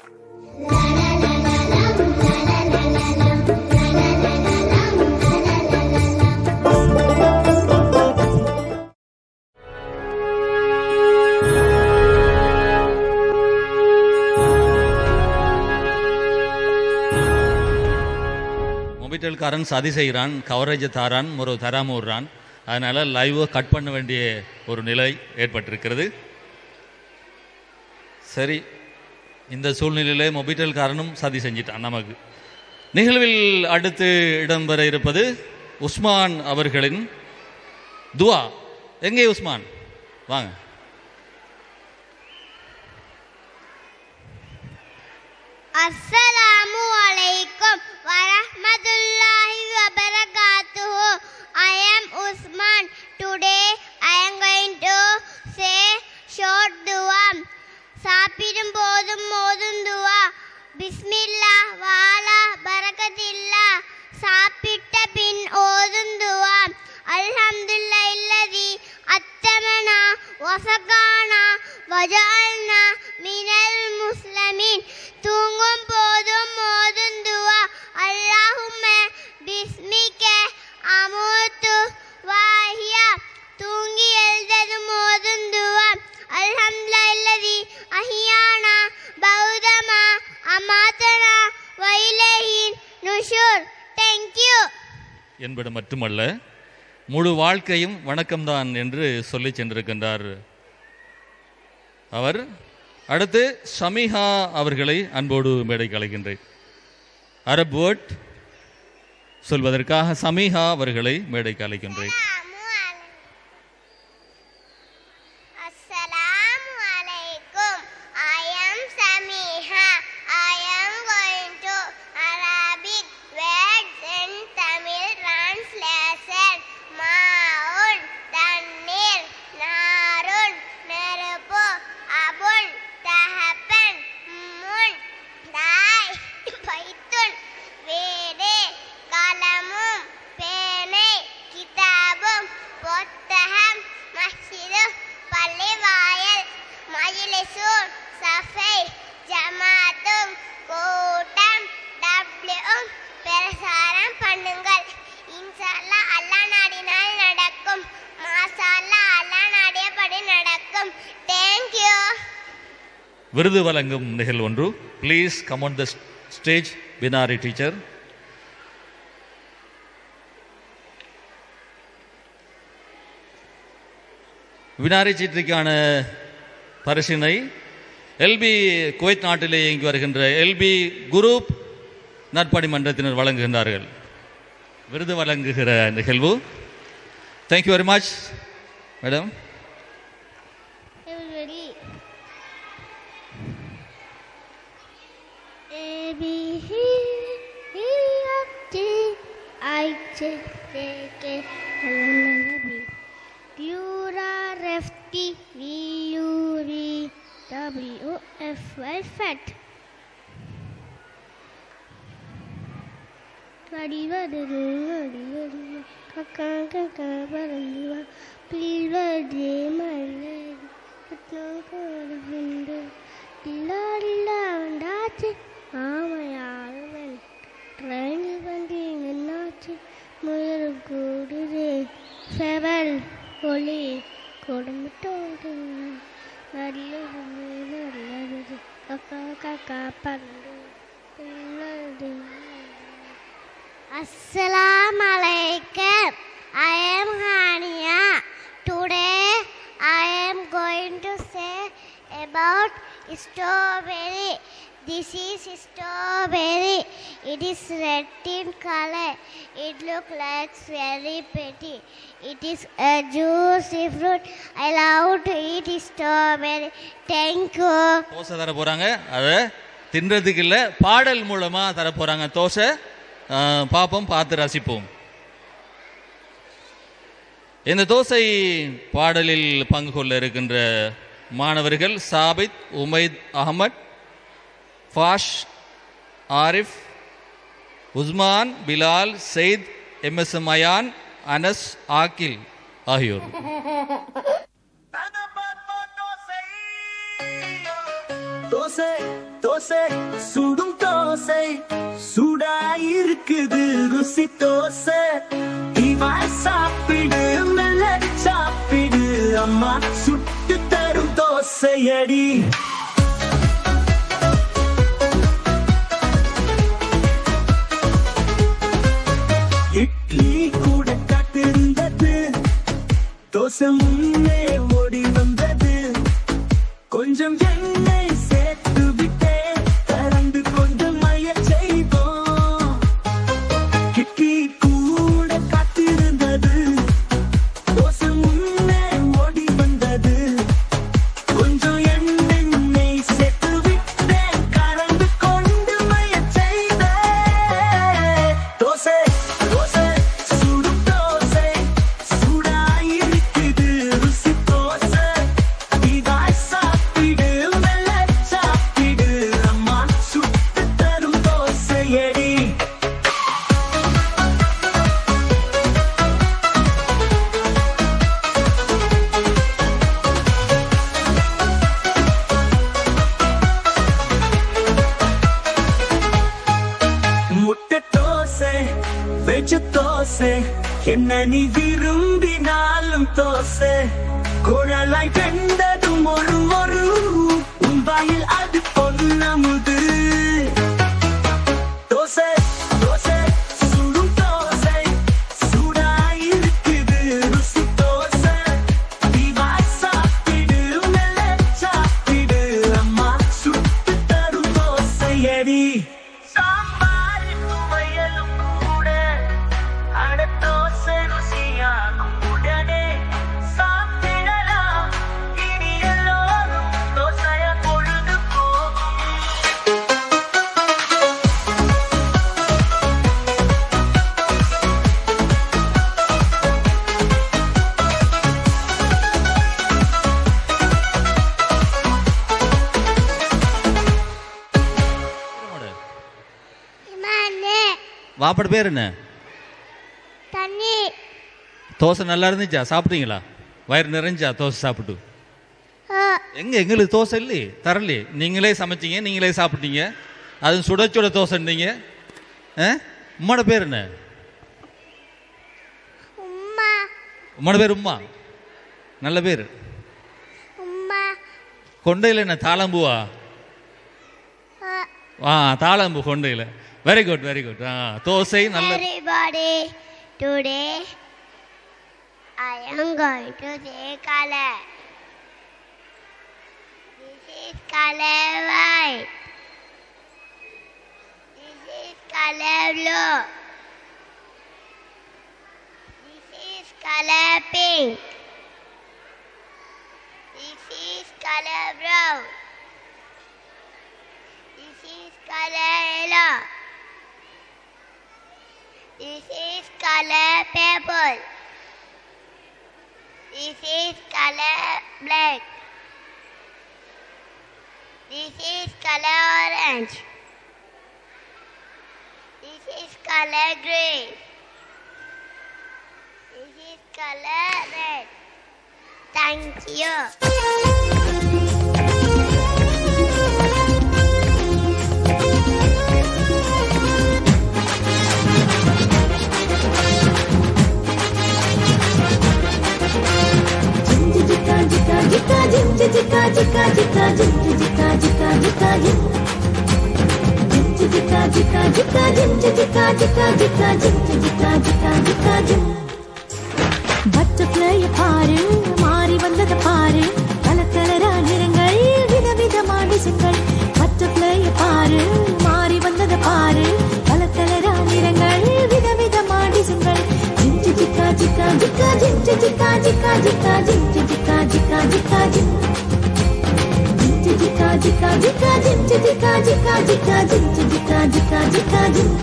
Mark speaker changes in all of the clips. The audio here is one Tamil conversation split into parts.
Speaker 1: மொபிட்டல்காரன் சதி செய்கிறான், கவரேஜை தாரான், ஒரு தராம விடுறான். அதனால் லைவை கட் பண்ண வேண்டிய ஒரு நிலை ஏற்பட்டிருக்கிறது. சரி, இந்த சூழ்நிலையிலே மொபிட்டல்காரனும் சதி செஞ்சிட்டான் நமக்கு. நிகழ்வில் அடுத்து இடம்பெற இருப்பது உஸ்மான் அவர்களின் துவா. எங்கே உஸ்மான்? வாங்க.
Speaker 2: அஸ்ஸலாமு அலைக்கும் வரஹ்மத்துல்லாஹி வபரகாத்துஹு. I am Usman. Today I am going to say short dua. சாப்பிடும் போதும் மோதும் துவா. பிஸ்மில்லா வாலா பரகத்தில்லா. சாப்பிட்ட பின் ஓதும் துவா. அல்ஹம்துலில்லாஹி இல்லதி அத்தமனா வஸகானா வஜஅல்னா மினல் முஸ்லிமீன். தூங்கும் போதும் மோதும் துவா. அல்லாஹும்ம பிஸ்மிக அமூத்து வாஹியா. தூங்கி எழுததும் மோதும் துவா. அல்ஹம்துலில்லாஹி இல்லதி அஹ்யானா பௌதமா அமாதனா வைலைஹின் நுஷூர். Thank you
Speaker 1: என்பது மட்டுமல்ல, முழு வாழ்க்கையும் வணக்கம்தான் என்று சொல்லி சென்றிருக்கின்றார் அவர். அடுத்து ஷமிஹா அவர்களை அன்போடு மேடைக்கு அழைக்கின்றேன். அரப் வேர்ட் சொல்வதற்காக ஷமிஹா அவர்களை மேடைக்கு அழைக்கின்றேன். விருது வழங்கும் நிகழ்வு ஒன்று. Please come on the stage Binari teacher. Vinari சீட்டுக்கான பரிசினை எல்பி குவைத் நாட்டிலே இயங்கி வருகின்ற எல்பி குரூப் நற்பணி மன்றத்தினர் வழங்குகின்றார்கள். விருது வழங்குகிற நிகழ்வு. Thank you very much madam. Assalamu alaikum. I am Hania. Today I am going to say about strawberry. This is strawberry. It is red in color. It looks like very pretty. It is a juicy fruit. I love to eat strawberry. Thank you. Dosa தர போறாங்க. அது தின்றதுக்கு இல்ல, பாடல் மூலமா தர போறாங்க தோசை. பாப்போம், பார்த்து ரசிப்போம். இந்த தோசை பாடலில் பங்கு கொள்ள இருக்கின்ற மாணவர்கள் சாபித், உமைத் அகமட், ஃபாஷ், ஆரிஃப், உஸ்மான், பிலால், சைத், எம்எஸ்எம் அயான், அனஸ், ஆக்கில் ஆகியோர்.
Speaker 3: தோசை தோசை சுடும் தோசை சூடாயிருக்குது ருசி தோசை இவாய் சாப்பிடு மெல்ல சாப்பிடு அம்மா சுட்டு தரும் தோசையடி இட்லி கூட காத்திருந்தது தோசை முன்னே ஓடி வந்தது கொஞ்சம் எண்ணெய் சேர்த்து விட்டே கலந்து கொஞ்சம் மய செய்வோம் இட்லி கூட காத்திருந்தது தோசை முன்னே ஓடி வந்தது கொஞ்சம் எண்ணெய் சேர்த்து விட்டே கலந்து கொண்டு மய செய்த தோசை தோசை சுடும் தோசை சூடாயிருக்குது ருசி தோசை இதாய் சாப்பிடு மெல்ல சாப்பிடு அம்மா சுட்டு தரும் தோசையடி முட்டை தோசை வெஜ் தோசை என்ன நீ விரும்பினாலும் தோசை குழலாய் வெந்ததும் ஒரு உன் வாயில் அது பொன்னமுது தோசை தோசை சுடும் தோசை சூடாயிருக்குது ருசி தோசை இவாய் சாப்பிடு மெல்ல சாப்பிடு அம்மா சுட்டு தரும் தோசையடி சாம்பார் துவையலும் கூட அட தோசை ருசியாகும் உடனே சாப்பிடலாம் இனி எல்லோரும் தோசைய பொழுது போகும்
Speaker 1: இமானே
Speaker 4: வாப்பட பேர் என்ன?
Speaker 1: தண்ணி
Speaker 4: தோசை நல்லா இருந்துச்சா? சாப்பிட்டீங்களா? வயிறு நிறைஞ்சா தோசை சாப்பிட்டு? எங்களுக்கு தோசை இல்லையே, தரலையே. நீங்களே சமைச்சிங்க, நீங்களே சாப்பிட்டீங்க. அது சுட சுட தோசைன்னீங்க. உம்மோட பேர் என்ன?
Speaker 1: உம்மா
Speaker 4: உம்மோட பேர் உம்மா. நல்ல பேர்.
Speaker 1: உம்மா
Speaker 4: கொண்டையில் என்ன தாளம்பூவா? தாளம்பூ கொண்டையில். Very good very good. Dosa நல்ல.
Speaker 1: Everybody, today I am going to say color. This is color white. This is color blue. This is color pink. This is color brown. This is color yellow. This is color purple. This is color black. This is color orange. This is color green. This is color red. Thank you.
Speaker 5: Butterfly பாரு மாறி வந்தது பாரு கலர் கலரா நிறங்கள் விதவிதமா டிசைன்கள் பட்டர்ஃப்ளை பாரு மாறி வந்தது பாரு கலர் கலரா நிறங்கள் விதவிதமா டிசைன்கள் ஜிஞ்சு ஜிக்கா ஜிக்கா ஜிக்கா ஜிஞ்சு ஜிக்கா ஜிக்கா ஜிக்கா ஜிஞ்சு ஜிக்கா ஜிக்கா ஜிக்கா ஜிஞ்சு ஜிக்கா ஜிக்கா ஜிக்கா ஜிஞ்சு ஜிக்கா ஜிக்கா ஜிக்கா ஜிஞ்சு ஜிக்கா ஜிக்கா ஜிக்கா ஜிக்கா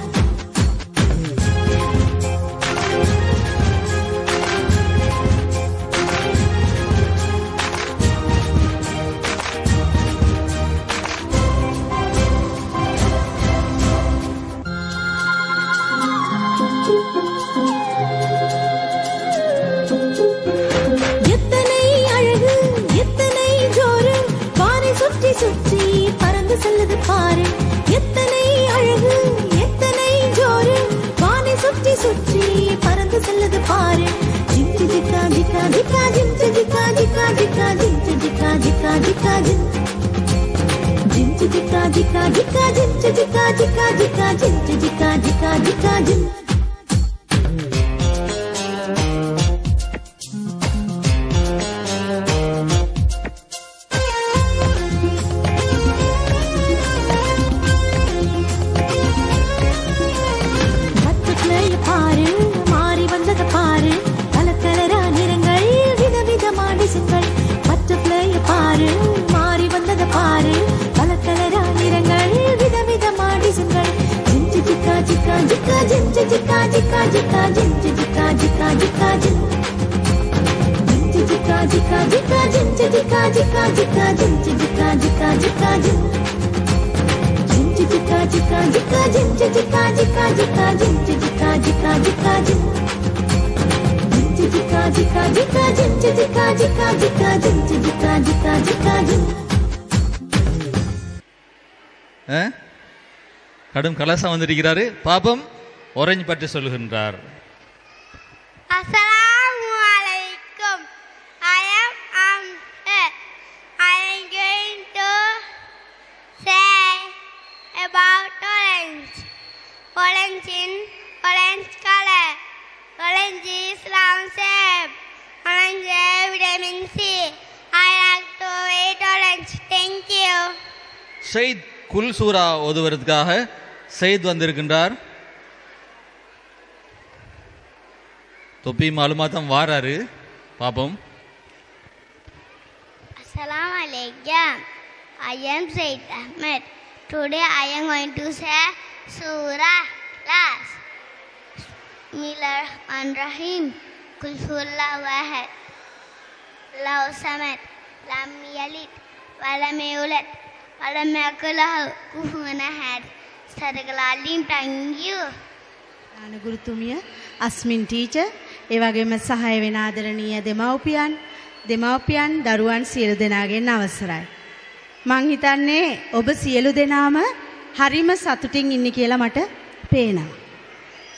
Speaker 5: எத்தனை அழகு எத்தனை ஜோறு பானை சுற்றி சுற்றி செல்லுது பாரு எத்தனை அழகு எத்தனை ஜோரு வானை சுற்றி சுற்றி பறந்து செல்லுது பாரு ஜிங்கு ஜிக்கா ஜிக்கா ஜிக்கா ஜிங்கு ஜிக்கா ஜிக்கா ஜிக்கா ஜிங்கு ஜிக்கா ஜிக்கா ஜிக்கா ஜிங்கு ஜிக்கா ஜிக்கா ஜிக்கா ஜிங்கு ஜிக்கா ஜிக்கா ஜிக்கா ஜிங்கு ஜிக்கா ஜிக்கா ஜிக்கா ஜிங்கு
Speaker 4: கடும் கலசம் வந்திருக்கிறாரு. பாப்பம் orange பற்றி சொல்லுகின்றார்.
Speaker 2: Assalamu alaikum. I am Amir. I am going to say about orange. Orange in orange color. Orange is round shape. Orange has vitamin C. I like to eat orange. Thank you.
Speaker 4: Sait குல் சூரா ஓதுவதற்காக சைத் வந்திருக்கின்றார். தொப்பி மாலுமாத்தம் வாராரு. பாப்போம்.
Speaker 2: Assalamu alaikum. I am Said Ahmed. Today I am going to say Surah Las. Bismillahirrahmanirrahim. Qul huwallahu ahad. Allahu samad. Lam yalid wa lam yulad wa lam yakul lahu kufuwan ahad. Sadaqal alim. Thank you.
Speaker 6: ගුරුතුමිය අස්මින් ටීචර් ඒ වගේම සහාය වෙන ආදරණීය දෙමව්පියන් දරුවන් සියලු දෙනාගෙන් අවසරයි. මං හිතන්නේ ඔබ සියලු දෙනාම හරිම සතුටින් ඉන්නේ කියලා මට පේනවා.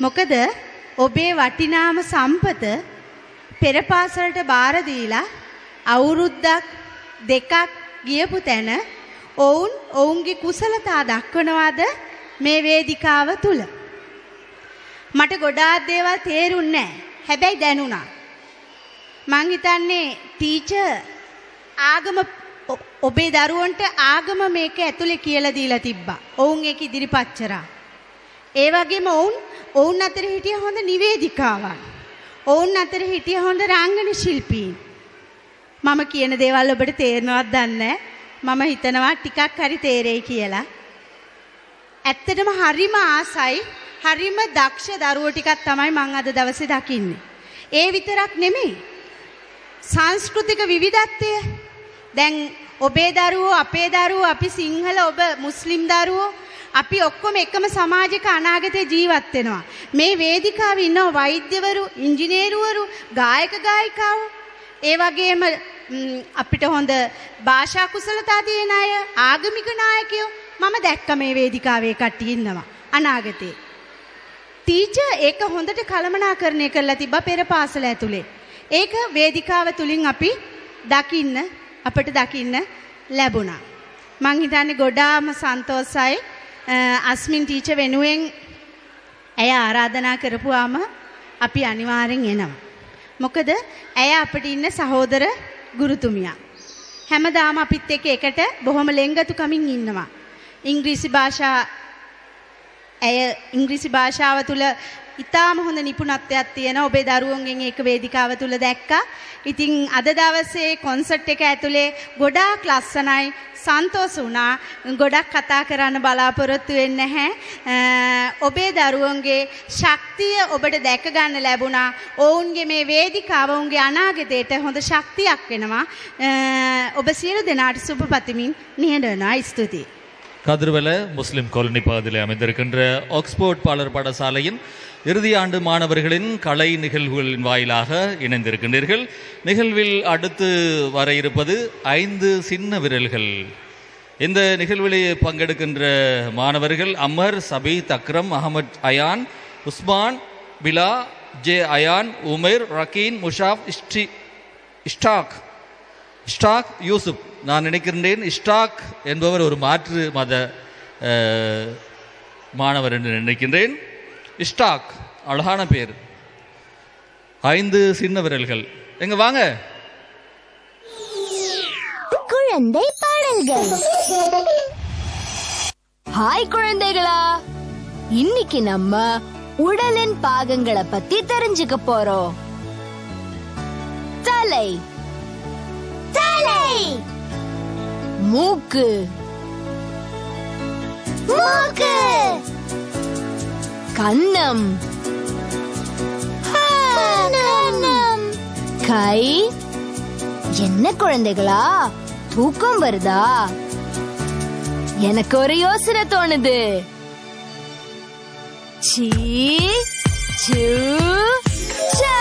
Speaker 6: මොකද ඔබේ වටිනාම සම්පත පෙර පාසලට බාර දීලා අවුරුද්දක් දෙකක් ගියපු තැන ඔවුන්ගේ කුසලතා දක්වනවාද මේ වේදිකාව තුල. මට ගොඩාක් දේවල් තේරුන්නේ නැහැ. හැබැයි දැනුණා. මං හිතන්නේ ටීචර් ආගම ඔබේ දරුවන්ට ආගම මේක ඇතුලේ කියලා දීලා තිබ්බා. ඔවුන් ඒක ඉදිරිපත් කරා. ඒ වගේම ඔවුන් අතර හිටිය හොඳ නිවේදිකාවන්. ඔවුන් අතර හිටිය හොඳ රංගන ශිල්පීන්. මම කියන දේවල් ඔබට තේරෙනවද දන්නේ මම හිතනවා ටිකක් හරි තේරෙයි කියලා. ඇත්තටම හරිම ආසයි හරිම දක්ෂ දරුවෝ ටිකක් තමයි මම අද දවසේ දකින්නේ. ඒ විතරක් නෙමෙයි. සංස්කෘතික විවිධත්වය. දැන් ඔබේ දරුවෝ, අපේ දරුවෝ, අපි සිංහල, ඔබ මුස්ලිම් දරුවෝ, අපි ඔක්කොම එකම සමාජයක අනාගතේ ජීවත් වෙනවා. මේ වේදිකාවේ ඉන්න වෛද්‍යවරු, ඉංජිනේරුවරු, ගායක ගායිකාවෝ, ඒ වගේම අපිට හොඳ භාෂා කුසලතා තියෙන අය, ආගමික නායකයෝ මම දැක්ක මේ වේදිකාවේ කට්ටිය ඉන්නවා අනාගතේ. ටීචර් ඒක හොඳට කළමනාකරණය කරලා තිබ්බා පෙර පාසල ඇතුලේ. ඒක වේදිකාව තුලින් අපිට දකින්න ලැබුණා. මං හිතන්නේ ගොඩාම සන්තෝෂයි. අස්මින් ටීචර් වෙනුවෙන් ඇය ආරාධනා කරපුවාම අපි අනිවාර්යෙන් එනවා. මොකද ඇය අපිට ඉන්න සහෝදර ගුරුතුමියා. හැමදාම අපිත් එකට බොහොම ලෙන්ගතුකමින් ඉන්නවා. ඉංග්‍රීසි භාෂාව තුළ ඉතාම හොඳ නිපුණත්වයක් තියෙනවා. ඔබේ දරුවන්ගෙන් ඒක වේදිකාව තුළ දැක්කා. ඉතින් අද දවසේ කොන්සර්ට් එක ඇතුලේ ගොඩාක් ලස්සනයි. සන්තෝෂ වුණා. ගොඩක් කතා කරන්න බලාපොරොත්තු වෙන්නේ නැහැ. ඔබේ දරුවන්ගේ ශක්තිය ඔබට දැක ගන්න ලැබුණා. ඔවුන්ගේ මේ වේදිකාව ඔවුන්ගේ අනාගතයට හොඳ ශක්තියක් වෙනවා. ඔබ සියලු දෙනාට සුබ පතමින් නිහඬවනවා. ස්තුතියි.
Speaker 4: கதிர்வல முஸ்லிம் காலனி பகுதியில் அமைந்திருக்கின்ற ஆக்ஸ்போர்ட் பாலர் பாடசாலையின் இறுதி ஆண்டு மாணவர்களின் கலை நிகழ்வுகளின் வாயிலாக இணைந்திருக்கின்றீர்கள். நிகழ்வில் அடுத்து வர இருப்பது 5 சின்ன விரல்கள். இந்த நிகழ்வில் பங்கெடுக்கின்ற மாணவர்கள் அமர், சபீத், அக்ரம், அகமத், அயான், உஸ்மான், பிலா, ஜே அயான், உமேர், ரக்கீன், முஷாப், இஷ்டாக், யூசுப். நான் நினைக்கின்றேன் இஷ்டாக் என்பவர் ஒரு மாற்று மத மாணவர் என்று நினைக்கின்றேன். இஷ்டாக் அழகான பேர். 5 சின்ன விரல்கள். எங்க வாங்க.
Speaker 7: குழந்தை பாடல்கள். ஹாய் குழந்தைகளா, இன்னைக்கு நம்ம உடலின் பாகங்களை பத்தி தெரிஞ்சுக்க போறோம். தலை, தலை. மூக்கு, மூக்கு. கன்னம், கன்னம். கை. என்ன குழந்தைகளா, தூக்கம் வருதா? எனக்கு ஒரு யோசனை தோணுது. சீ சூ சா.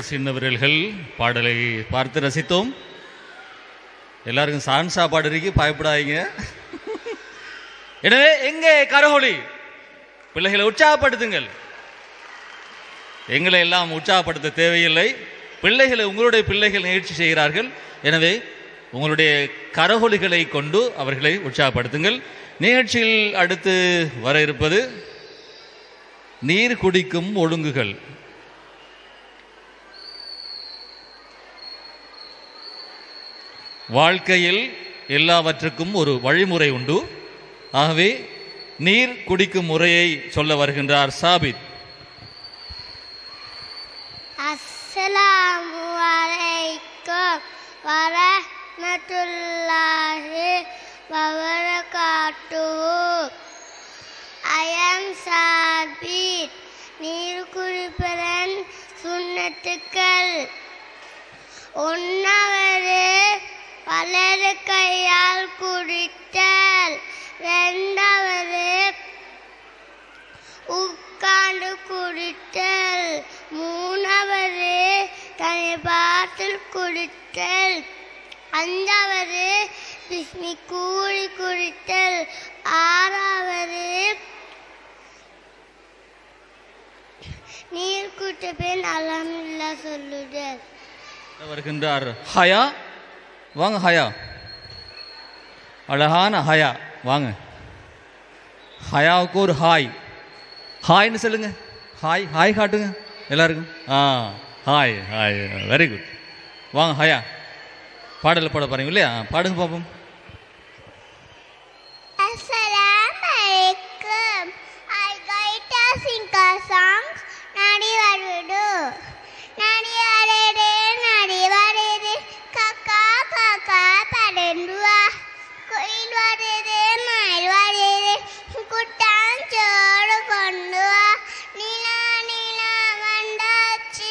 Speaker 4: சின்ன விரல்கள் பாடலை பார்த்து ரசித்தோம். எல்லாருக்கும் சான்ஸா பாடுறீங்க, பயப்படாதீங்க. எனவே எங்கே கரஹொலி? பிள்ளைகளை உற்சாகப்படுத்துங்கள். எங்களை எல்லாம் உற்சாகப்படுத்த தேவையில்லை. பிள்ளைகளை, உங்களுடைய பிள்ளைகள் நிகழ்ச்சி செய்கிறார்கள். எனவே உங்களுடைய கரஹொலிகளை கொண்டு அவர்களை உற்சாகப்படுத்துங்கள். நிகழ்ச்சியில் அடுத்து வர இருப்பது நீர் குடிக்கும் ஒழுங்குகள். வாழ்க்கையில் எல்லாவற்றுக்கும் ஒரு வழிமுறை உண்டு. ஆகவே நீர் குடிக்கும் முறையை சொல்ல வருகின்றார் சாபித்.
Speaker 1: அஸ்ஸலாமு அலைக்கும் வரஹ்மத்துல்லாஹி வபரகாத்துஹு. I am சாபித். நீர் குடிப்பதன் சுன்னத்து
Speaker 2: கையால் குடித்தல். இரண்டாவது உட்கார்ந்து குடித்தல். மூணாவது தனிபாத்தில் குடித்தல். அஞ்சாவது பிஸ்மி கூறி குடித்தல். ஆறாவது நீர் குட்ட பின் அல்ஹம்துலில்லாஹ் சொல்லுதல்.
Speaker 4: வருகின்றார் ஹயா. வாங்க ஹயா, அழகான ஹயா வாங்க. ஹயாவுக்கு ஒரு ஹாய். ஹாய்னு சொல்லுங்க. ஹாய் ஹாய் காட்டுங்க எல்லாருக்கும். Hi hi, very good. வாங்க ஹயா, பாடல் பாட பாருங்க இல்லையா? பாடுங்க பாப்போம்.
Speaker 2: Assalamu alaikum. I going to sing a song. Nadi varudu. Nadi varede kaka kaka padenduwa. Koil varede mail varede kuttan chodu konduwa. Nila nila vandachi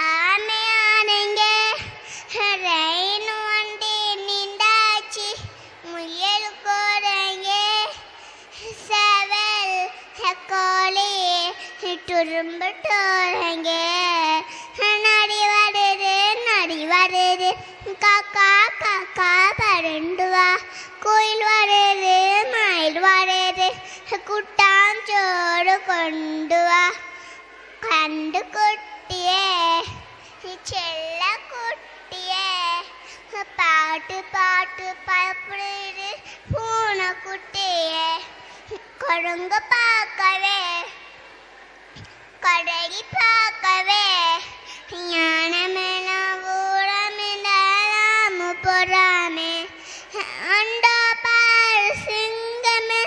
Speaker 2: aame anenge. Rainu vandi nindachi muyelu korenge. Sevel hekoli turumbu torenge. Nadi varede kaka kaka padenduwa. Koil varede mail varede kuttan chodu konduwa. Kandu kuttiye ചെല്ല കുട്ടിയെ പാട്ട് പാട്ട് പഴപ്പുഴ പൂണക്കുട്ടിയെ കൊഴുങ്ക് പാക്കവേ കടലി പാക്കവേ ஞானமென ஊரமிடாமு பொறாமே அண்டா பார் சிங்கமே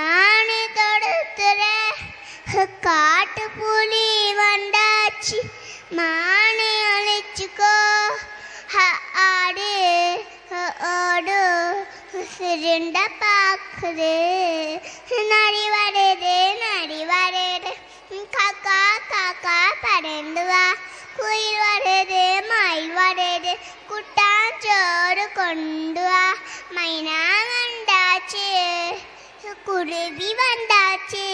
Speaker 2: ஆணி தொடுத்துற காட்டு புலி வந்தாச்சு மானே அழைச்சுக்கோ. ஆடு ஓடு சிருண்ட பாக்குது. நடி வருது காக்கா காக்கா பறந்துவா. குயில் வருது மயில் வருது குட்டாஞ்சோறு கொண்டு வா. மைனா வந்தாச்சு குருவி வந்தாச்சு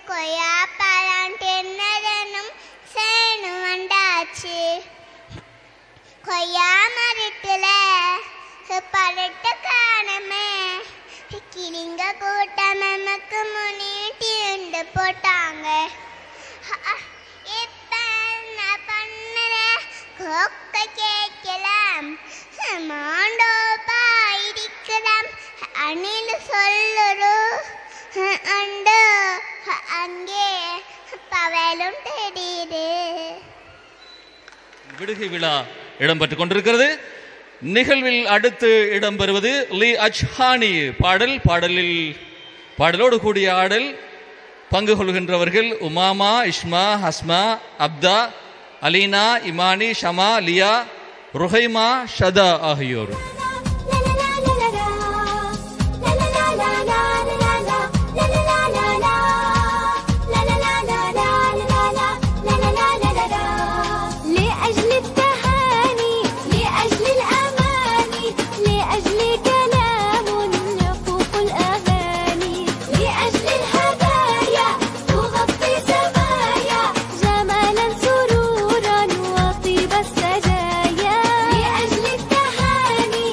Speaker 2: கொய்யா பழம் தென்னதனும் சேனு வந்தாச்சு. கொய்யா மரத்துல பழட்ட காணமே கிளிங்க கூட்டம் நமக்கு முன்னிட்டு இருந்து போட்டாங்க. இப்ப என்ன பண்ணுற கொக்க கேட்கலாம் மாண்டோப்பா இருக்கிறாம் அணில் சொல்லுரு அண்டு அங்கே பவலும் தெரியுது.
Speaker 4: விடுகை விழா இடம்பெற்றுக் கொண்டிருக்கிறது. நிகழ்வில் அடுத்து இடம்பெறுவது லி அஜ்ஹானி பாடல். பாடலோடு கூடிய ஆடல் பங்கு கொள்கின்றவர்கள் உமாமா, இஷ்மா, ஹஸ்மா, அப்தா, அலீனா, இமானி, ஷமா, லியா, ருஹைமா, ஷதா ஆகியோர்.
Speaker 5: لأجل التهاني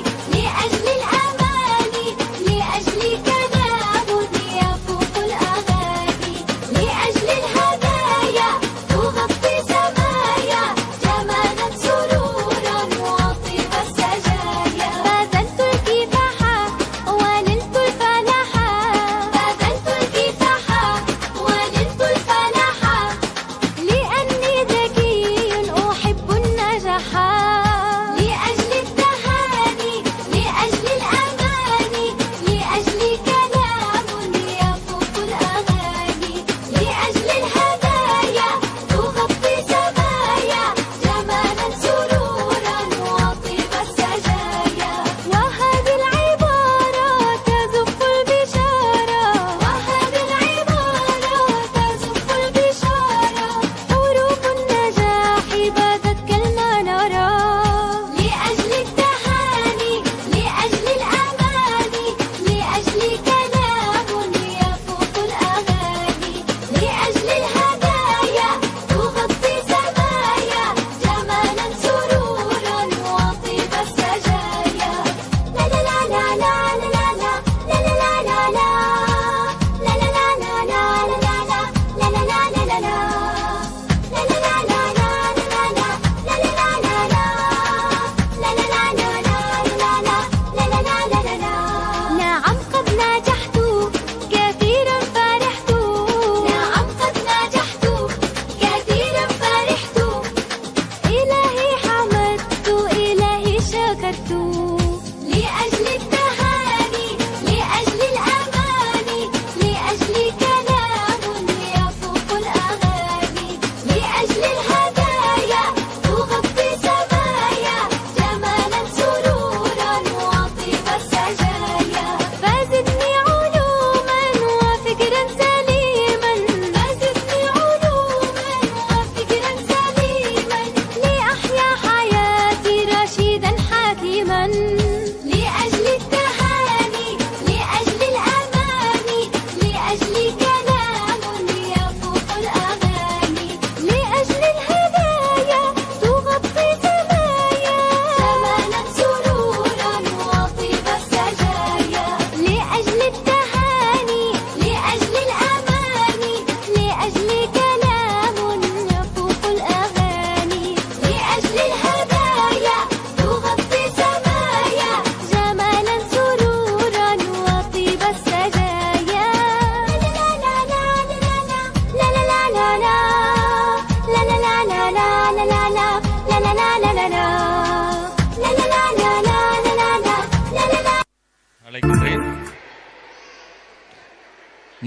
Speaker 4: அழைக்கின்றேன்.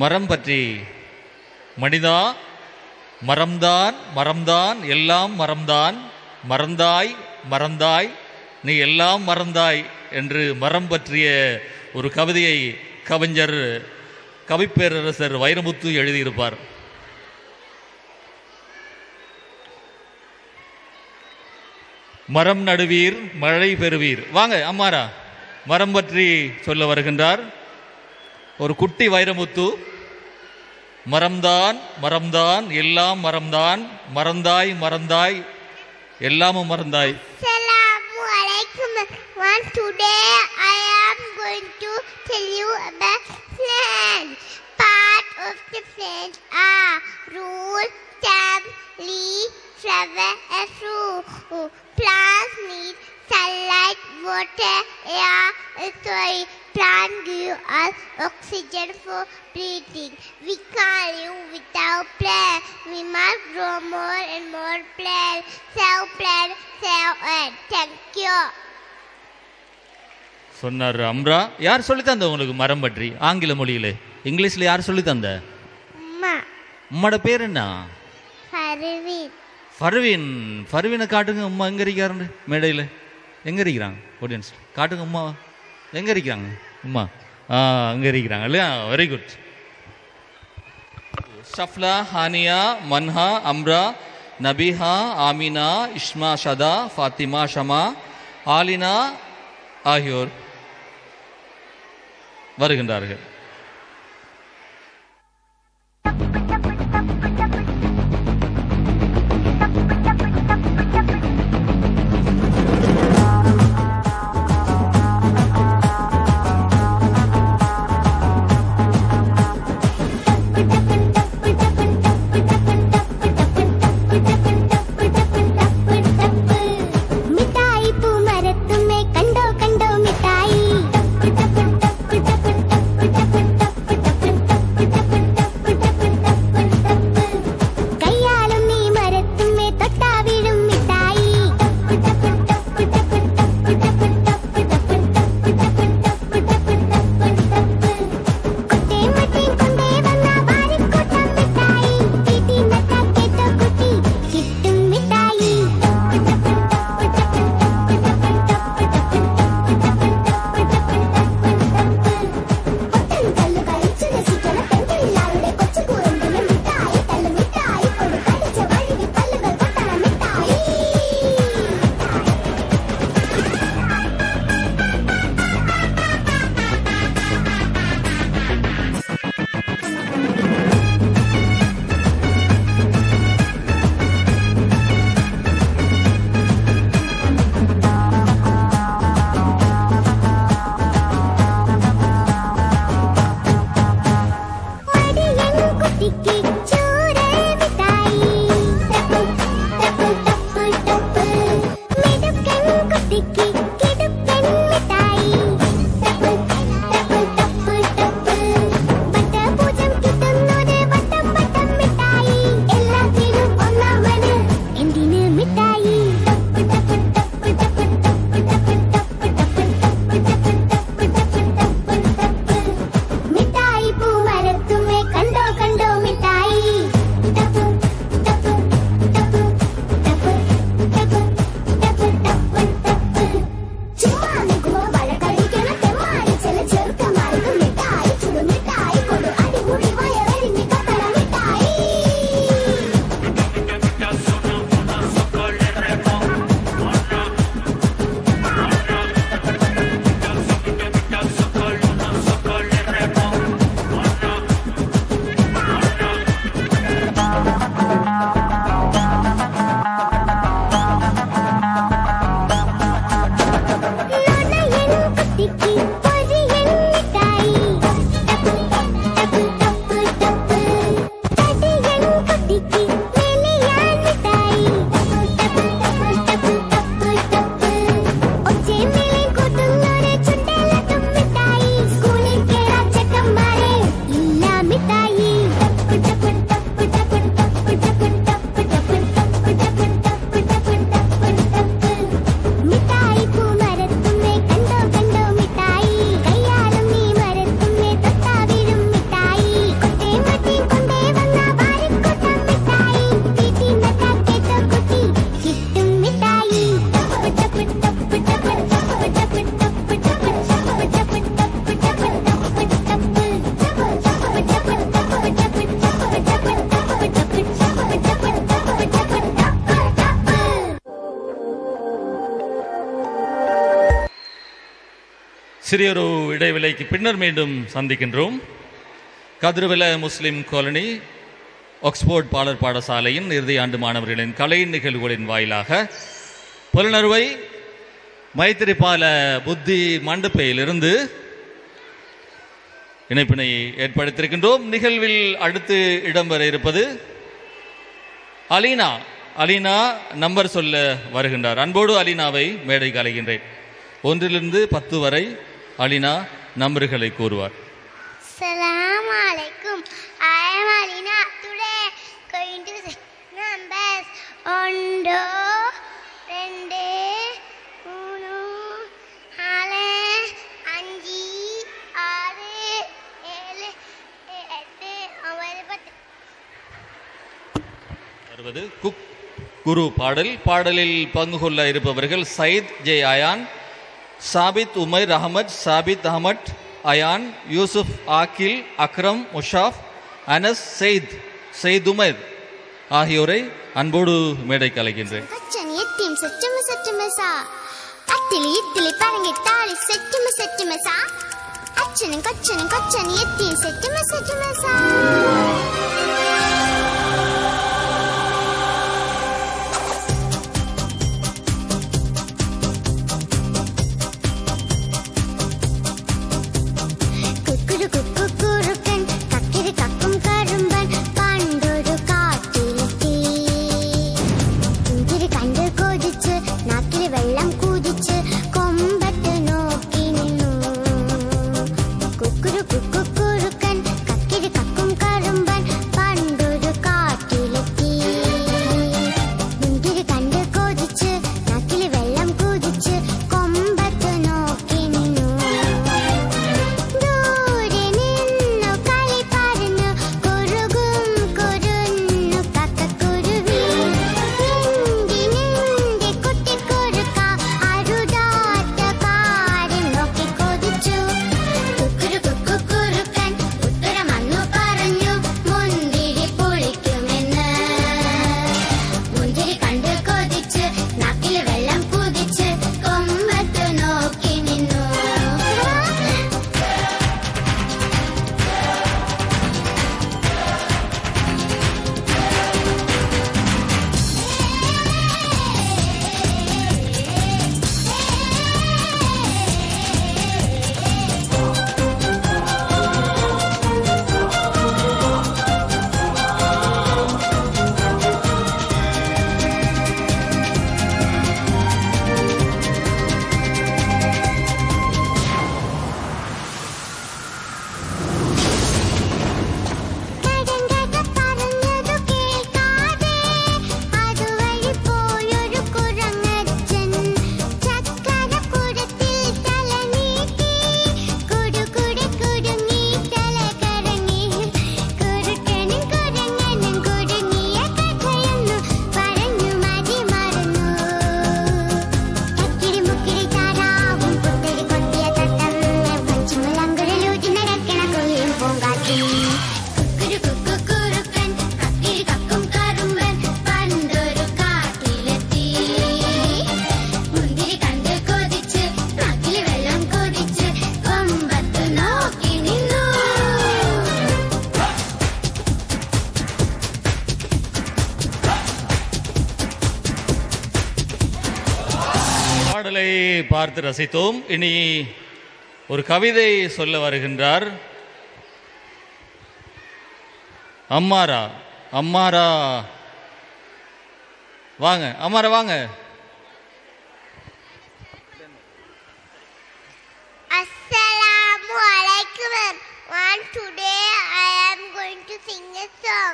Speaker 4: மரம் பற்றி மனிதா, மரம்தான் மரம்தான் எல்லாம் மரம்தான், மறந்தாய் மறந்தாய் நீ எல்லாம் மறந்தாய் என்று மரம் பற்றிய ஒரு கவிதையை கவிஞர் கவிப்பேரரசர் வைரமுத்து எழுதியிருப்பார். மரம் நடுவீர் மழை பெறுவீர். வாங்க அம்மாரா, மரம் பற்றி சொல்ல வருகின்றார் ஒரு குட்டி வைரமுத்து. மரம்தான் மரம்தான் எல்லாம் மரம்தான், மறந்தாய் மறந்தாய் எல்லாமும் மறந்தாய்.
Speaker 1: Assalamu alaikum everyone. Today I am going to tell you about plants. Part of the plants are root, stem, leaf, flower and fruit. Plants need sunlight, water, air and soil. Plants give us oxygen for breathing. We can't live without plants. We must grow more and more plants. Save plants, save earth. Thank you.
Speaker 4: சொன்னார் அம்ரா. யார் சொல்லி தந்த உங்களுக்கு மரம் பற்றி ஆங்கில மொழியில? இங்கிலீஷ்ல யார் சொல்லி தந்த?
Speaker 1: அம்மா.
Speaker 4: உம்மோட பேர் என்ன?
Speaker 1: பர்வீன்.
Speaker 4: ஃபர்வீன். ஃபர்வீனை காட்டுங்க. உம்மா எங்க இருக்காரு மேடையில்? எங்க இருக்கிறாங்க? ஆடியன்ஸ் காட்டுங்க. உம்மா எங்க இருக்கிறாங்க? உம்மா அங்க இருக்கிறாங்க இல்லையா? Very good. ஷஃப்லா, ஹானியா, மன்ஹா, அம்ரா, நபிஹா, ஆமினா, இஸ்மா, ஷதா, ஃபாத்திமா, ஷமா, ஆலினா ஆகியோர் வருகின்றார்கள்.
Speaker 1: மிட்டாய் பூ மரத்துமே கண்டோ கண்டோ மிட்டாய்
Speaker 4: சிறியொரு இடைவேளைக்கு பின்னர் மீண்டும் சந்திக்கின்றோம். கதிர்வெல முஸ்லிம் காலனி ஆக்ஸ்போர்ட் பாலர் பாடசாலையின் இறுதி ஆண்டு மாணவர்களின் கலை நிகழ்வுகளின் வாயிலாக புலனறுவை மைத்திரிபால புத்தி மண்டபையிலிருந்து இணைப்பினை ஏற்படுத்தியிருக்கின்றோம். நிகழ்வில் அடுத்து இடம்பெற இருப்பது அலீனா. அலீனா நம்பர் சொல்ல வருகின்றார். அன்போடு அலீனாவை மேடைக்கு அழைக்கின்றேன். 1 to 10 வரை அலீனா நம்பர்களை கூறுவார்.
Speaker 1: Assalamu alaikum. I am Alina. Today going to say numbers. 1, 2, 3, 4, 5, 6, 7, 8, 9, 10.
Speaker 4: Cook குரு பாடலில் பங்கு கொள்ள இருப்பவர்கள் சயித் ஜே அயான், சாபித் உமைர் அகமது, சாபித் Ahmad ion, Yusuf ஆக்கில், Akram முஷாஃப், Anas Zeid Umair ஆகியோரை அன்போடு மேடைக்கு அழைக்கின்றேன். பாடலை பார்த்து ரசித்தோம். இனி ஒரு கவிதை சொல்ல வருகின்றார் அம்மாரா. அம்மாரா வாங்க, அம்மாரா வாங்க.
Speaker 1: Assalamu alaikum. Today I am going to sing a song.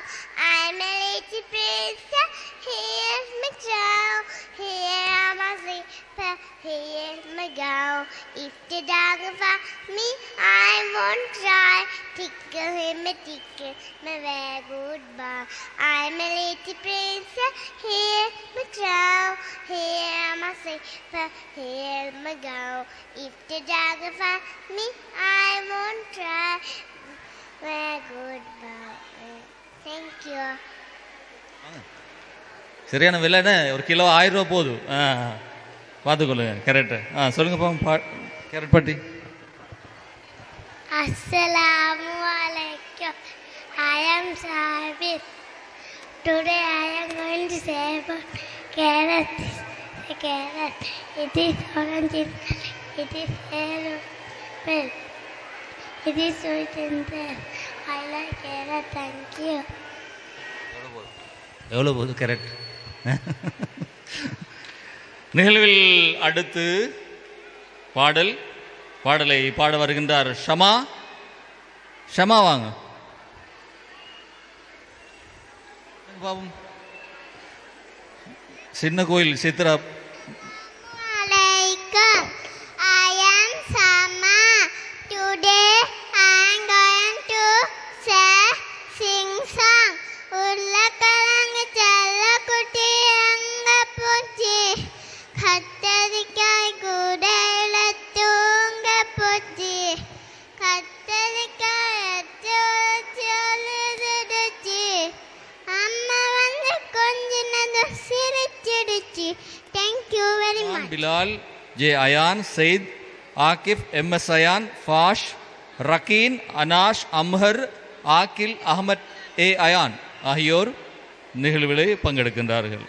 Speaker 1: I am a little princess. Here's my crown. Here are my zipper. Here's my gown. If the dog finds me, I won't try. Tickle him a tickle, my very goodbye. I am a little princess. Here's my crown. Here are my zipper. Here's my gown. If the dog finds me, I won't try. Very goodbye. Thank you.
Speaker 4: சரியான விலைன்னு ஒரு கிலோ 1000 ரூபா போதும். பார்த்துக்கொள்ளுங்க. கேரட்டு சொல்லுங்கப்பா. கேரட் பாட்டி
Speaker 1: Assalamu alaikum. I am Sabir. Today I am going to say about carrot. The carrot. It is orange in color. It is yellow. Well, it is sweet in taste. I like carrot. Thank you.
Speaker 4: எவ்வளோ போகுது கரெக்ட். நிகழ்வில் அடுத்து பாடலை பாட வருகின்றார் ஷமா. ஷமா வாங்க பாபம். சின்ன கோயில் Chitra.
Speaker 1: Alaikum. I am Sama. Today I am going to sing song. உருளைக்கிழங்கு செல்ல குட்டி அங்க போச்சு, கத்தரிக்காய் கூடையில தூங்க போச்சு, கத்தரிக்காய் சொல்லுச்சு, அம்மா வந்து கொஞ்சம் சிரிச்சிடுச்சு. Thank you very much.
Speaker 4: Bilal, J Ayaan, Sayid, Aakib, MS Ayaan, Fash, Rakeen, Anash, Amhar, Aakil, Ahamed A Ayaan ஆகியோர் நிகழ்விலே பங்கெடுக்கின்றார்கள்.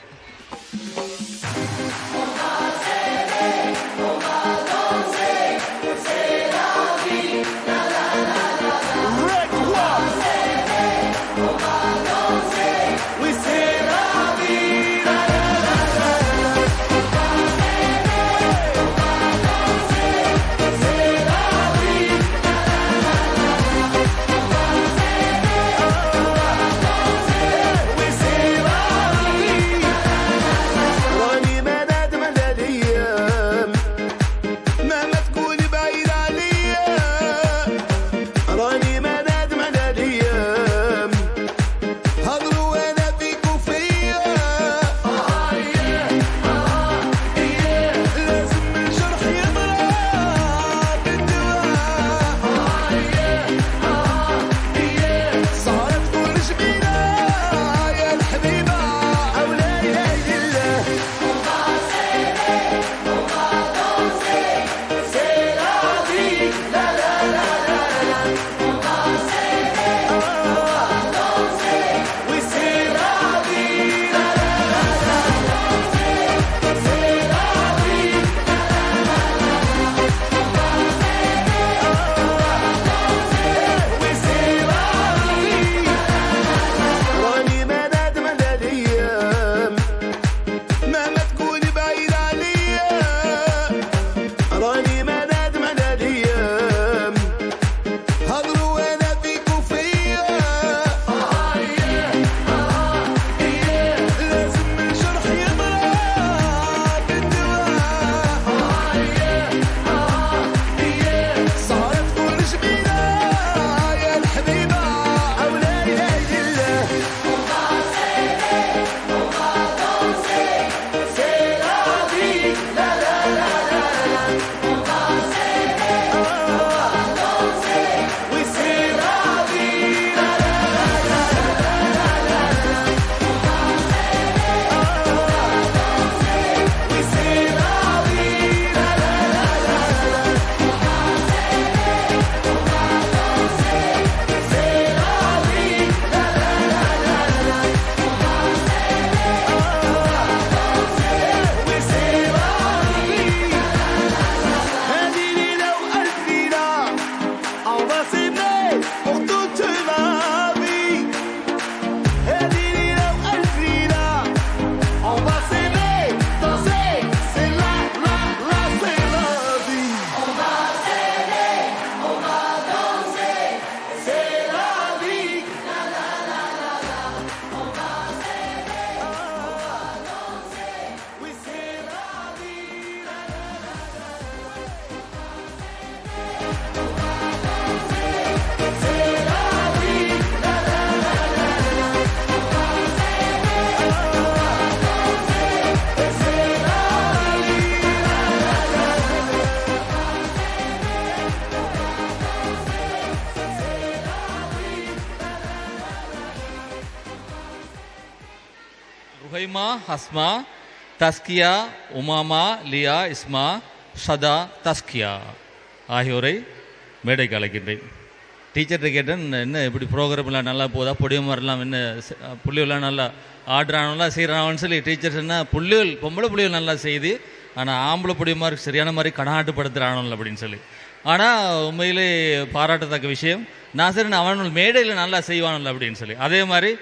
Speaker 4: ருஹைமா, ஹஸ்மா, தஸ்கியா, உமாமா, லியா, இஸ்மா, ஷதா, தஸ்கியா ஆகியோரை மேடைக்கு அழைக்கின்றேன். டீச்சர்கிட்ட கேட்டேன், என்ன எப்படி ப்ரோக்ராம்லாம் நல்லா போதா, பொடியமாரெலாம் என்ன புள்ளியெல்லாம் நல்லா ஆடுறானோலாம் செய்கிறானோன்னு சொல்லி டீச்சர் சொன்னால் பொம்பளை புள்ளிகள் நல்லா செய்து, ஆனால் ஆம்பளை பொடியமாருக்கு சரியான மாதிரி கடாட்டுப்படுத்துகிறானோல்ல அப்படின்னு சொல்லி. ஆனால் உண்மையிலே பாராட்டத்தக்க விஷயம். நான் சரி அவனோட மேடையில் நல்லா செய்வானல்ல அப்படின்னு சொல்லி. அதே மாதிரி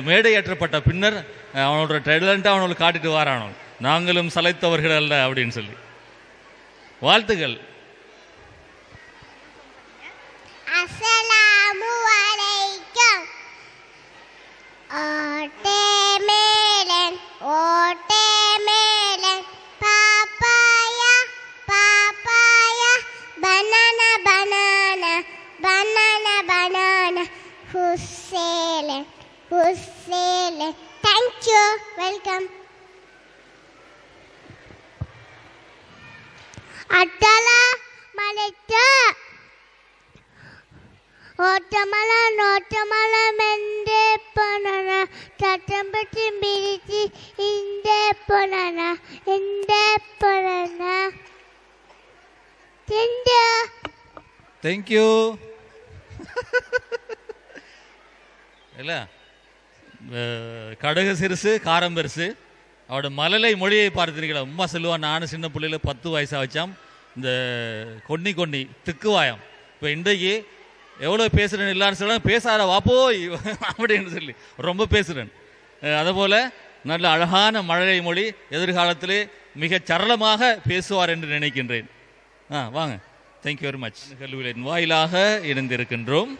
Speaker 4: மேடை ஏற்றப்பட்ட பின்னர் அவனோட டேலண்ட்டை அவனோட காட்டிட்டு வாரானோ, நாங்களும் சளைத்தவர்கள் அல்ல அப்படின்னு சொல்லி. வாழ்த்துக்கள்.
Speaker 1: அஸ்ஸலாமு அலைக்கும். Water melon water melon papaya papaya banana banana banana banana ஹுசேலன் ஹுசேலன். Thank you, welcome. அட்டலா மலைச்சா ஓட்டமல மெண்டே போனன சட்டம்பட்டி மிரிச்சி இந்தே போனன இந்தே போனன.
Speaker 4: தேங்க்யூ. இல்லை கடுகு சிறுசு காரம் பெருசு. அவட மழலை மொழியை பார்த்துருக்கீங்களா? உமா சொல்லுவான், நானும் சின்ன பிள்ளையில 10 வயசாக வச்சான் இந்த கொன்னி திக்குவாயம். இப்போ இன்றைக்கு எவ்வளோ பேசுகிறேன் எல்லாரும் சொல்ல, பேசாத வாப்போய் அப்படின்னு சொல்லி ரொம்ப பேசுகிறேன். அதுபோல் நல்ல அழகான மழலை மொழி, எதிர்காலத்திலே மிக சரளமாக பேசுவார் என்று நினைக்கின்றேன். வாங்க. Thank you very much. கல்வியின் வாயிலாக இணைந்திருக்கின்றோம்.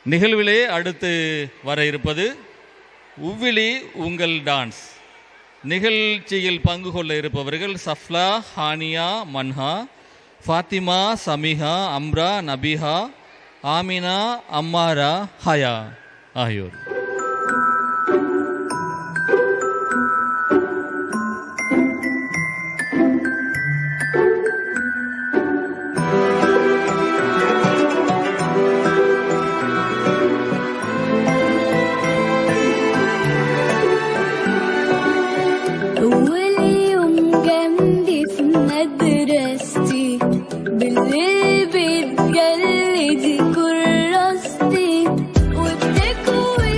Speaker 4: நிகழ்விலே அடுத்து வர இருப்பது உவ்விலி உங்கள் டான்ஸ். நிகழ்ச்சியில் பங்கு கொள்ள இருப்பவர்கள் சஃப்லா, ஹானியா, மன்ஹா, ஃபாத்திமா, சமிஹா, அம்ரா, நபிஹா, ஆமினா, அம்மாரா, ஹயா ஆகியோர்.
Speaker 7: بالليل بتجلدي كراستي وبتكوي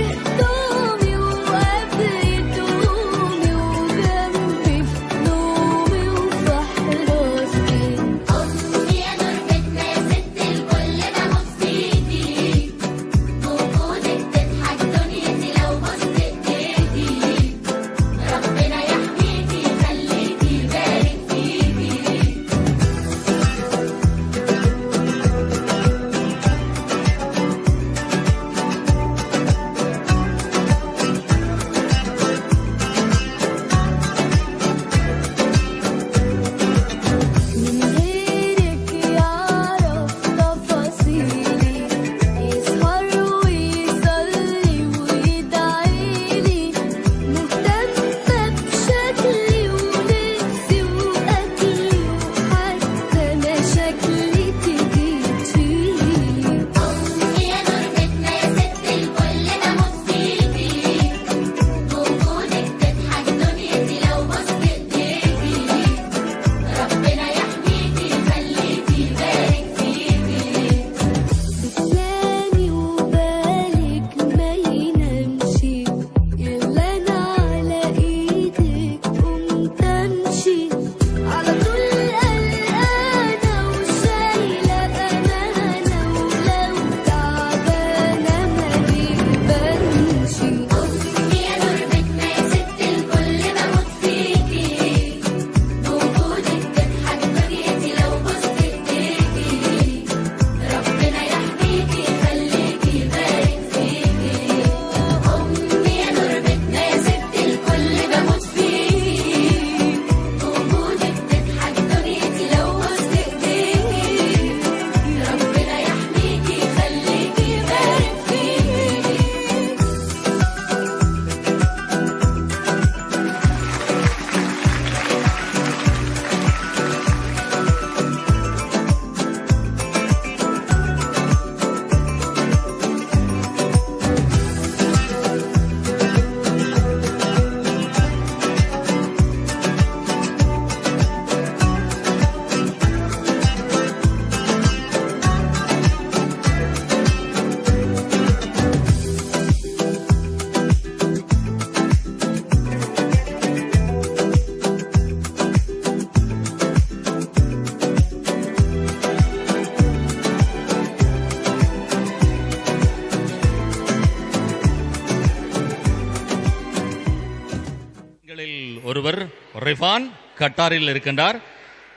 Speaker 4: ரிஃபான் கட்டாரில் இருக்கின்றார்.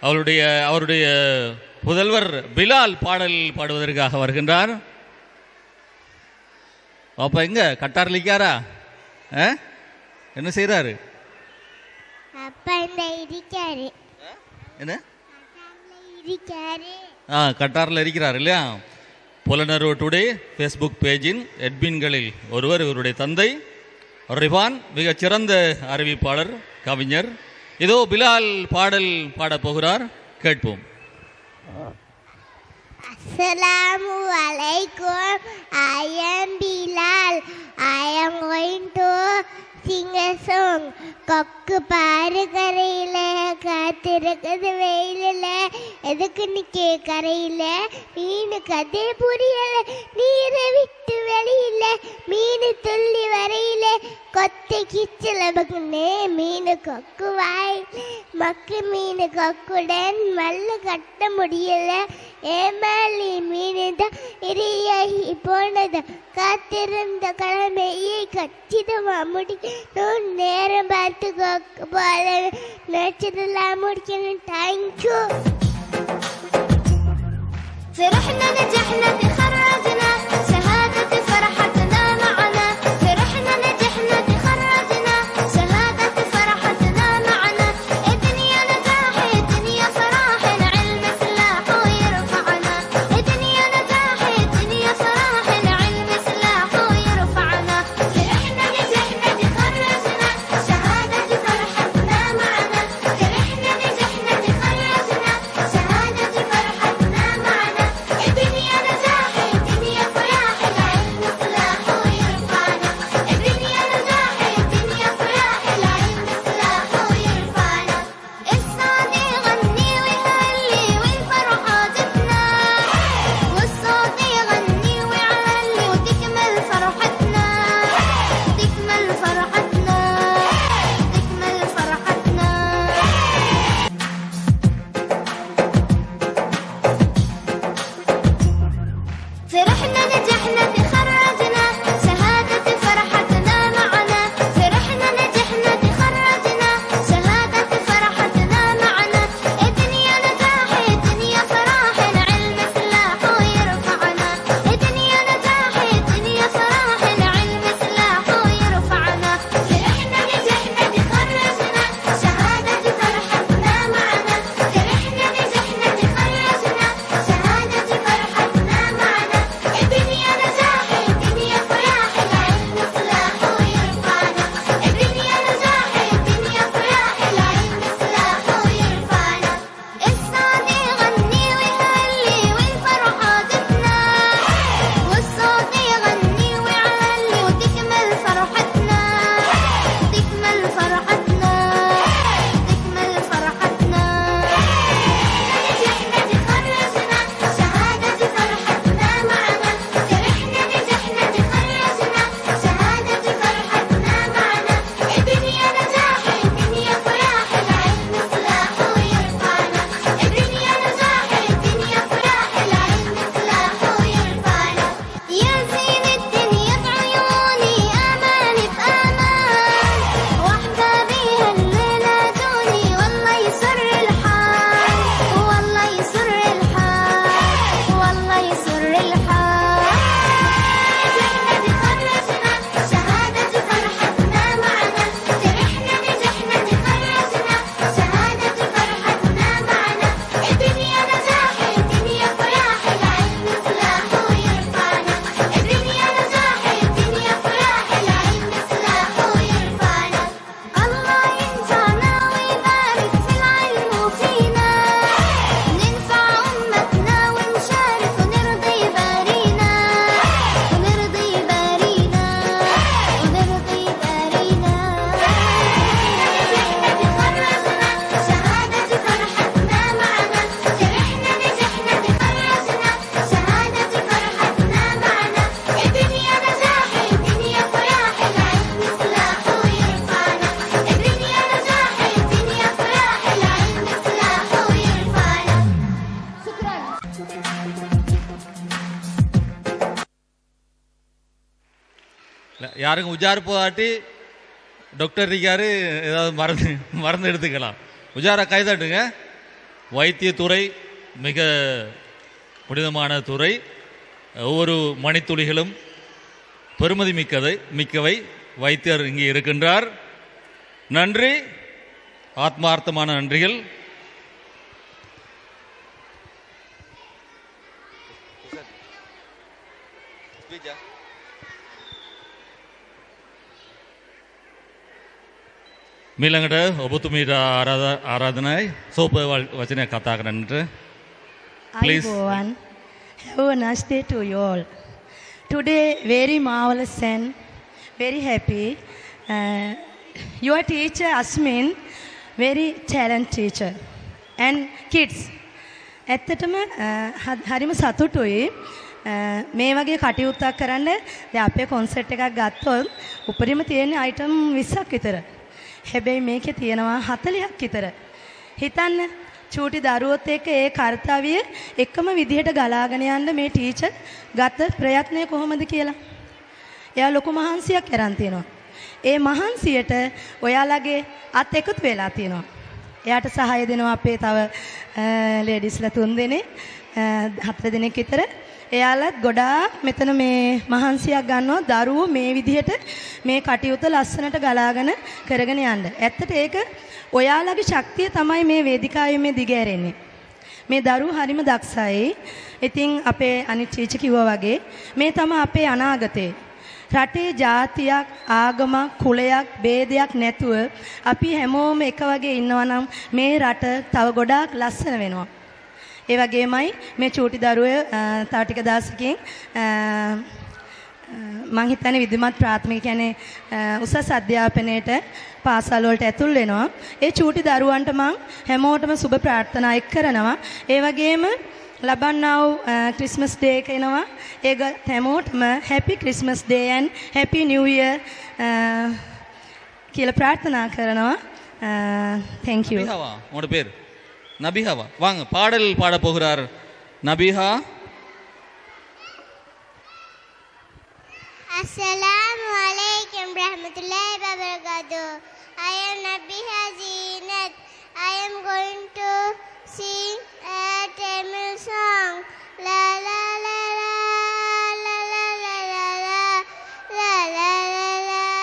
Speaker 4: அவருடைய புதல்வர் பிலால் பாடல் பாடுவதற்காக வருகின்றார். அப்போ எங்க கட்டாரில் இருக்காரா? என்ன செய்கிறாரு? என்ன கட்டாரில் இருக்கிறார் இல்லையா? புலனர்வு டுடே ஃபேஸ்புக் பேஜின் எட்மின்களில் ஒருவர் இவருடைய தந்தை ரிஃபான், மிகச்சிறந்த அறிவிப்பாளர், கவிஞர். இதோ பிலால் பாடல் பாடப் போகிறார், கேட்போம்.
Speaker 1: Assalamu alaikum. I am Bilal. I am going to sing a song. கொக்கு பாரு கரையில காத்திருக்குது வெயிலில், எதுக்கு நிக்க கரையில மீனு கதை புரியல, நீரை விட்டு வெளியில மீனு துள்ளி வரையில, கொத்தை கிச்சல பக்குனே மீனு கொக்கு வாய், மக்கு மீனு கொக்குடன் மல்லு கட்ட முடியல, ஏமாளி மீனுதான் இரியாகி போனது, காத்திருந்த கடமையை கச்சிதமா முடிக்கணும், நேரம் பார்த்து கொக்கு போல நினைச்சதெல்லாம் முடிக்கணும். தேங்க்யூ.
Speaker 2: فرحنا نجحنا تخرجنا شهادة فرحتنا معنا، فرحنا نجحنا تخرجنا شهادة فرحتنا معنا، الدنيا نجاح الدنيا فرح العلم سلاح ويرفعنا، الدنيا نجاح الدنيا فرح العلم سلاح ويرفعنا، فرحنا نجحنا تخرجنا شهادة فرحتنا معنا، فرحنا نجحنا تخرجنا شهادة فرحتنا معنا، الدنيا نجاح الدنيا فرح العلم سلاح ويرفعنا، الدنيا نجاح الدنيا فرح العلم سلاح ويرفعنا، الصوت يغني ويهلي والفرحة جتنا، والصوت يغني ويعلي وتكمل فرحتنا، تكمل فرحتنا، تكمل فرحتنا. فرحنا نجحنا تخرجنا شهادة فرحتنا معنا، فرحنا نجحنا تخرجنا شهادة فرحتنا معنا، الدنيا نجاح الدنيا فرح العلم سلاح ويرفعنا، الدنيا نجاح الدنيا فرح العلم سلاح ويرفعنا، فرحنا نجحنا تخرجنا شهادة فرحتنا معنا، فرحنا نجحنا تخرجنا شهادة فرحتنا معنا، الدنيا نجاح الدنيا فرح العلم سلاح ويرفعنا، الدنيا نجاح الدنيا فرح العلم سلاح ويرفعنا، الصوت يغني ويهلي والفرحة جتنا، والصوت يغني ويعلي وتكمل فرحتنا، تكمل فرحتنا، تكمل فرحتنا. نجحنا تخرجنا شهادة فرحتنا معنا، فرحنا نجحنا تخرجنا شهادة فرحتنا معنا، الدنيا نجاح الدنيا فرح العلم سلاح ويرفعنا، الدنيا نجاح الدنيا فرح العلم سلاح ويرفعنا، يا زين الدنيا بعيوني آمالي بآمان، وأحبابي هالليلة جوني والله يسر الحال، والله يسر الحال، والله يسر الحال. نجحنا تخرجنا شهادة فرحتنا معنا، فرحنا نجحنا تخرجنا شهادة فرحتنا معنا، الدنيا نجاح الدنيا فرح العلم سلاح ويرفعنا، الدنيا نجاح الدنيا فرح العلم سلاح ويرفعنا، الله ينفعنا ويبارك في العلم وفينا، ننفع أمتنا ونشارك ونرضي بارينا، ونرضي بارينا، ونرضي بارينا. نجحنا تخرجنا شهادة فرحتنا معنا، فرحنا نجحنا تخرجنا شهادة فرحتنا معنا، الدنيا نجاح الدنيا فرح العلم سلاح ويرفعنا، الدنيا نجاح الدنيا فرح العلم سلاح ويرفعنا. شكرا.
Speaker 4: யாருக்கும் உஜார் போதாட்டி டாக்டர் இருக்காரு, ஏதாவது மருந்து எடுத்துக்கலாம். உஜாரா கைதட்டுங்க. வைத்தியத்துறை மிக புனிதமான துறை. ஒவ்வொரு மணித்துளிகளும் பெருமதி மிக்கவை. வைத்தியர் இங்கே இருக்கின்றார். நன்றி, ஆத்மார்த்தமான நன்றிகள். මීළඟට ඔබතුමීට ආරාධනයි සෝප වචනයක් කතා කරන්නට. Please.
Speaker 8: Ayubowan, have a nice day to you all. Today, very marvelous and very happy. Your teacher, Asmin, very talented teacher. And kids. ඇත්තටම හරිම සතුටුයි මේ වගේ කටයුත්තක් කරන්න. දැන් අපේ කොන්සර්ට් එකක් ගත්තොත් උපරිම තියෙන අයිටම් 20ක් විතර. හැබැයි මේකේ තියෙනවා 40ක් විතර. හිතන්න චූටි දරුවොත් එක්ක ඒ කාර්යය එකම විදිහට ගලාගෙන යන්න මේ ටීචර් ගත ප්‍රයත්නය කොහොමද කියලා. එයා ලොකු මහන්සියක් කරන් තියෙනවා. ඒ මහන්සියට ඔයාලගේ අත් එකතු වෙලා තියෙනවා. එයාට සහාය දෙනවා අපේ තව ලේඩිස්ලා 3 දෙනෙක් 4 දෙනෙක් විතර. එයාලත් ගොඩාක් මෙතන මේ මහන්සියක් ගන්නවා දරුවෝ මේ විදිහට මේ කටයුත්ත ලස්සනට ගලාගෙන කරගෙන යන්න. ඇත්තට ඒක ඔයාලගේ ශක්තිය තමයි මේ වේදිකාවේ මේ දිගෑරෙන්නේ. මේ දරුවෝ හරිම දක්ෂයි. ඉතින් අපේ අනිත් ටීචර් කිව්වා වගේ මේ තමයි අපේ අනාගතේ. රටේ ජාතියක් ආගමක් කුලයක් ભેදයක් නැතුව අපි හැමෝම එක වගේ ඉන්නවා නම් මේ රට තව ගොඩාක් ලස්සන වෙනවා. ඒ වගේමයි මේ චූටි දරුවෝ තව ටික දවසකින් මං හිතන්නේ විද්‍යමත් ප්‍රාථමික කියන්නේ උසස් අධ්‍යාපනයේට පාසල් වලට ඇතුල් වෙනවා. ඒ චූටි දරුවන්ට මං හැමෝටම සුබ ප්‍රාර්ථනා එක් කරනවා. ඒ වගේම ලබන්නා වූ ක්‍රිස්මස් ඩේ එක එනවා. ඒක හැමෝටම happy Christmas day and happy new year කියලා ප්‍රාර්ථනා කරනවා. thank you.
Speaker 4: நபிஹாவா உங்களோட பேர்? நபிஹாவா, வாங்க பாடல் பாட போகிறார் நபிஹா.
Speaker 1: Assalamu alaikum rahmatullahi wa barakatuh. I am Nabiha Zeenat. I am going to sing a Tamil song. La la la la la la la la la la la la la la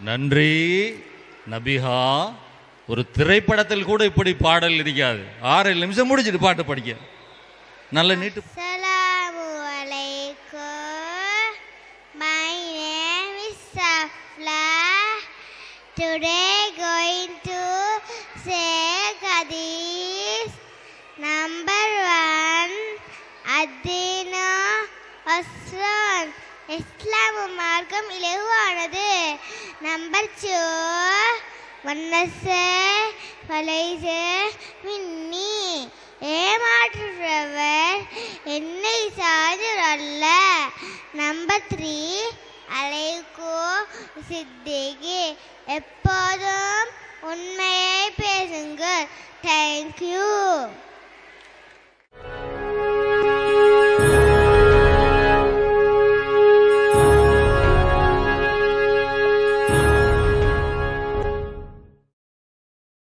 Speaker 4: நன்றி நபிஹா. ஒரு திரைப்படத்தில் கூட இப்படி பாடல் இருக்காது. 6 நிமிஷம் முடிச்சிட்டு பாட்டு படிக்க நல்ல நீட்டு.
Speaker 1: Assalamu alaikum. My name is Safla. Today going to say Hadith
Speaker 2: அஸ்ரான் இஸ்லாம் மார்க்கம் இலகுவானது. நம்பர் 2 வன்னச வலைச மின்னி ஏமாற்றுறவர் என்னை சார்ந்தவர் அல்ல. நம்பர் 3 அலைக்கோ சித்திகி எப்போதும் உண்மையை பேசுங்கள். தேங்க்யூ.